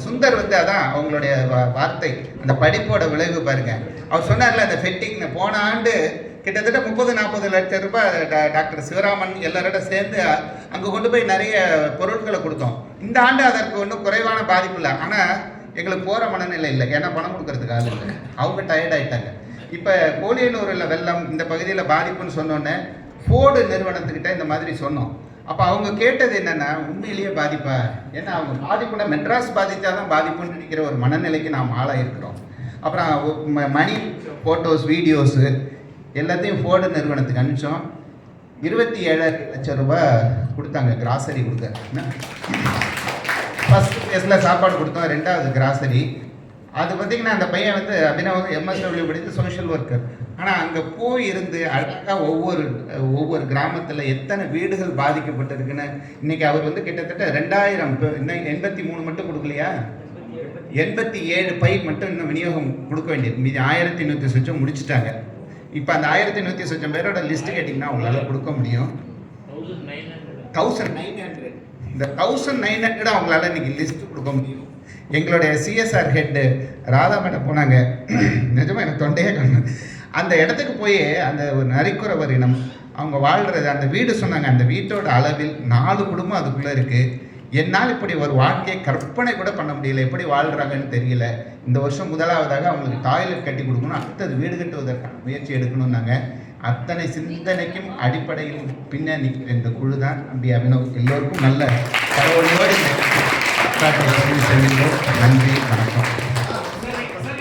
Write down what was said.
சுந்தர் வந்து அதான் அவங்களுடைய வார்த்தை, அந்த படிப்போட விளைவு பாருங்க. அவர் சொன்னார்ல அந்த ஃபெட்டிங், போன ஆண்டு கிட்டத்தட்ட 30-40 லட்சம் ரூபாய் டாக்டர் சிவராமன் எல்லாரோட சேர்ந்து அங்கே கொண்டு போய் நிறைய பொருட்களை கொடுத்தோம். இந்த ஆண்டு அதற்கு ஒன்றும் குறைவான பாதிப்பு இல்லை. ஆனால் எங்களுக்கு போகிற மனநிலை இல்லை, ஏன்னா பணம் கொடுக்கறதுக்கு ஆள் இல்லை, அவங்க டயர்ட் ஆகிட்டாங்க. இப்போ கோலியனூரில் வெள்ளம் இந்த பகுதியில் பாதிப்புன்னு சொன்னோன்னே ஃபோர்டு நிறுவனத்துக்கிட்ட இந்த மாதிரி சொன்னோம். அப்போ அவங்க கேட்டது என்னென்னா, உண்மையிலேயே பாதிப்பா? ஏன்னா அவங்க பாதிப்புனா மெட்ராஸ் பாதித்தா தான் பாதிப்புன்னு நினைக்கிற ஒரு மனநிலைக்கு நாம் ஆளாக இருக்கிறோம். அப்புறம் மணி ஃபோட்டோஸ் வீடியோஸு எல்லாத்தையும் ஃபோர்டு நிறுவனத்துக்கு அனுப்பிச்சோம். 27 லட்சம் ரூபாய் கொடுத்தாங்க கிராசரி கொடுக்க. ஃபஸ்ட்டு ஃபேஸில் சாப்பாடு கொடுத்தோம், 2வது கிராசரி. அது பார்த்திங்கன்னா அந்த பையன் வந்து அபினவ் MSW படித்து சோஷியல் ஒர்க்கர். ஆனால் அங்கே போய் இருந்து அழகாக ஒவ்வொரு கிராமத்தில் எத்தனை வீடுகள் பாதிக்கப்பட்டிருக்குன்னு இன்றைக்கி அவர் வந்து கிட்டத்தட்ட 2000 இன்னும் 83 மட்டும் கொடுக்கலையா, 87 பை மட்டும் இன்னும் விநியோகம் கொடுக்க வேண்டியது. மீதி 1100 சுச்சம் முடிச்சுட்டாங்க. இப்போ அந்த 1100 சுச்சம் பேரோட லிஸ்ட்டு கேட்டிங்கன்னா அவங்களால கொடுக்க முடியும். 1900 இந்த 1900 அவங்களால இன்னைக்கு லிஸ்ட்டு கொடுக்க முடியும். எங்களுடைய CSR ஹெட்டு ராதா மேடம் போனாங்க, நிஜமாக எனக்கு தொண்டையே கண்ணு. அந்த இடத்துக்கு போய் அந்த ஒரு நரிக்குறவர் இனம் அவங்க வாழ்கிறது அந்த வீடு சொன்னாங்க. அந்த வீட்டோட அளவில் 4 குடும்பம் அதுக்குள்ளே இருக்குது. என்னால் இப்படி ஒரு வாழ்க்கையை கற்பனை கூட பண்ண முடியல, எப்படி வாழ்கிறாங்கன்னு தெரியல. இந்த வருஷம் முதலாவதாக அவங்களுக்கு டாய்லெட் கட்டி கொடுக்கணும், அடுத்தது வீடு கட்டுவதற்கான முயற்சி எடுக்கணும்னாங்க. அத்தனை சிந்தனைக்கும் அடிப்படையில் பின்னணி இந்த குழு தான் நம்பி அபினவ். எல்லோருக்கும் நல்ல கடவுளோடு நன்றி, வணக்கம்.